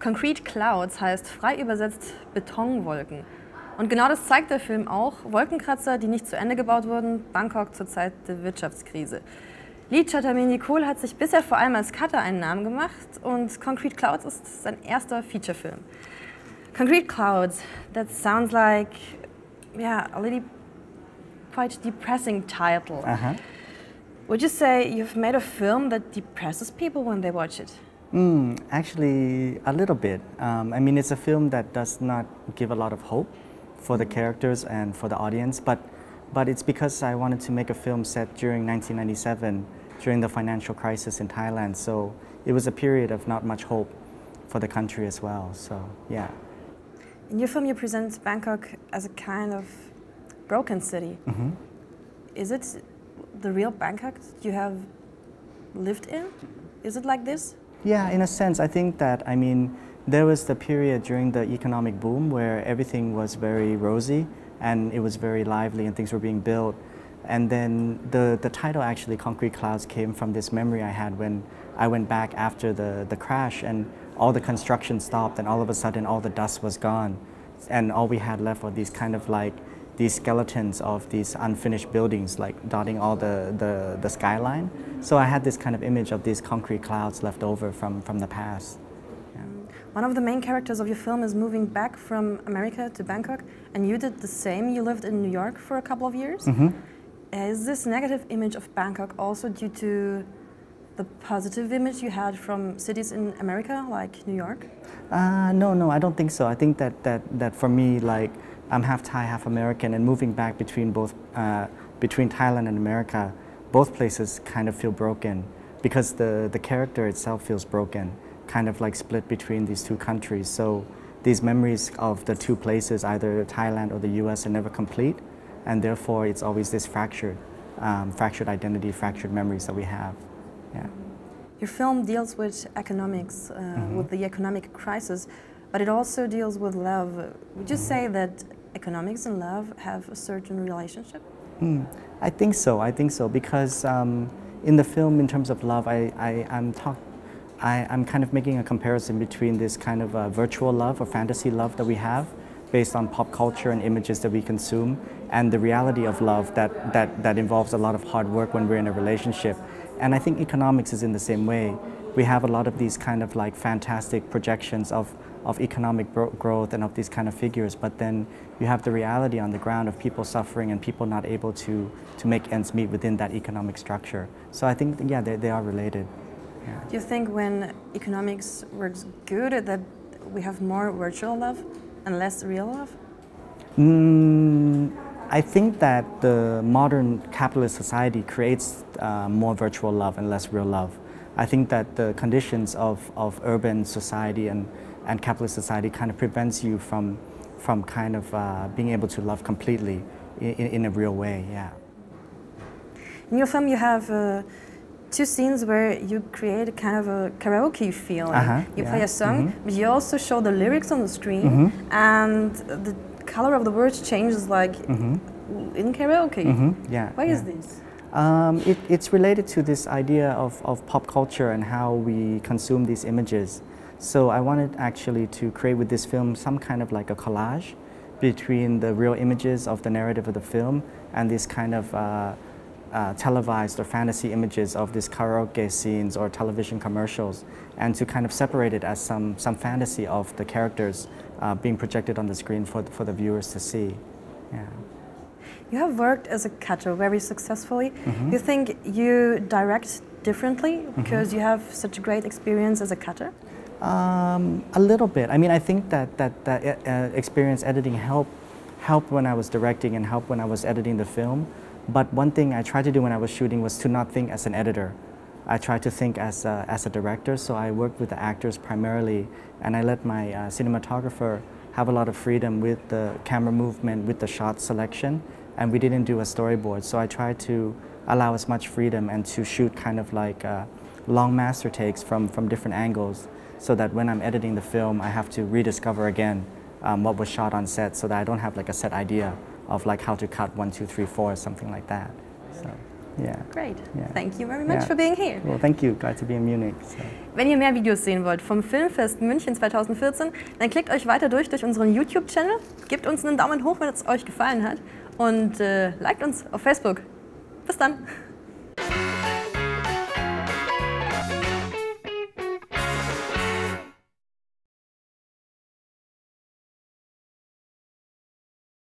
Concrete Clouds heißt frei übersetzt Betonwolken. Und genau das zeigt der Film auch. Wolkenkratzer, die nicht zu Ende gebaut wurden, Bangkok zur Zeit der Wirtschaftskrise. Lee Chatametikool hat sich bisher vor allem als Cutter einen Namen gemacht und Concrete Clouds ist sein erster Featurefilm. Concrete Clouds, that sounds like, yeah, a little quite depressing title. Would you say you've made a film that depresses people when they watch it? Actually, a little bit. I mean, it's a film that does not give a lot of hope for the characters and for the audience, but it's because I wanted to make a film set during 1997, during the financial crisis in Thailand. So it was a period of not much hope for the country as well. So yeah. In your film, you present Bangkok as a kind of broken city. Is it the real Bangkok you have lived in? Is it like this? Yeah, in a sense, I think that, I mean, there was the period during the economic boom where everything was very rosy and it was very lively and things were being built. And then the title actually, Concrete Clouds, came from this memory I had when I went back after the crash and all the construction stopped and all of a sudden all the dust was gone. And all we had left were these kind of like these skeletons of these unfinished buildings like dotting all the skyline. So I had this kind of image of these concrete clouds left over from the past. Yeah. One of the main characters of your film is moving back from America to Bangkok, and you did the same. You lived in New York for a couple of years. Is this negative image of Bangkok also due to the positive image you had from cities in America, like New York? No, I don't think so. I think that for me, like, I'm half Thai, half American, and moving back between between Thailand and America, both places kind of feel broken because the character itself feels broken, kind of like split between these two countries. So these memories of the two places, either Thailand or the US, are never complete, and therefore it's always this fractured identity, fractured memories that we have. Yeah. Your film deals with economics, with the economic crisis, but it also deals with love. Would you say that economics and love have a certain relationship? I think so, because in the film, in terms of love, I'm kind of making a comparison between this kind of virtual love or fantasy love that we have based on pop culture and images that we consume, and the reality of love that involves a lot of hard work when we're in a relationship. And I think economics is in the same way. We have a lot of these kind of like fantastic projections of economic growth and of these kind of figures, but then you have the reality on the ground of people suffering and people not able to make ends meet within that economic structure. So I think, yeah, they are related. Yeah. Do you think when economics works good that we have more virtual love and less real love? I think that the modern capitalist society creates more virtual love and less real love. I think that the conditions of urban society and capitalist society kind of prevents you from kind of being able to love completely in a real way, yeah. In your film you have two scenes where you create a kind of a karaoke feeling. You play a song, but you also show the lyrics on the screen, and the color of the words changes like in karaoke. Why is this? It's related to this idea of pop culture and how we consume these images. So I wanted actually to create with this film some kind of like a collage between the real images of the narrative of the film and this kind of televised or fantasy images of these karaoke scenes or television commercials, and to kind of separate it as some fantasy of the characters being projected on the screen for the viewers to see. Yeah. You have worked as a cutter very successfully. You think you direct differently because you have such a great experience as a cutter? A little bit. I mean, I think that experience editing helped when I was directing and helped when I was editing the film. But one thing I tried to do when I was shooting was to not think as an editor. I tried to think as a director, so I worked with the actors primarily, and I let my cinematographer have a lot of freedom with the camera movement, with the shot selection, and we didn't do a storyboard. So I tried to allow as much freedom and to shoot kind of like long master takes from different angles, so that when I'm editing the film, I have to rediscover again what was shot on set, so that I don't have like a set idea of like how to cut 1, 2, 3, 4, something like that. So. Yeah. Great. Yeah. Thank you very much Yeah. for being here. Well, thank you. Glad to be in Munich. So. Wenn ihr mehr Videos sehen wollt vom Filmfest München 2014, dann klickt euch weiter durch unseren YouTube-Channel, gebt uns einen Daumen hoch, wenn es euch gefallen hat und liked uns auf Facebook. Bis dann!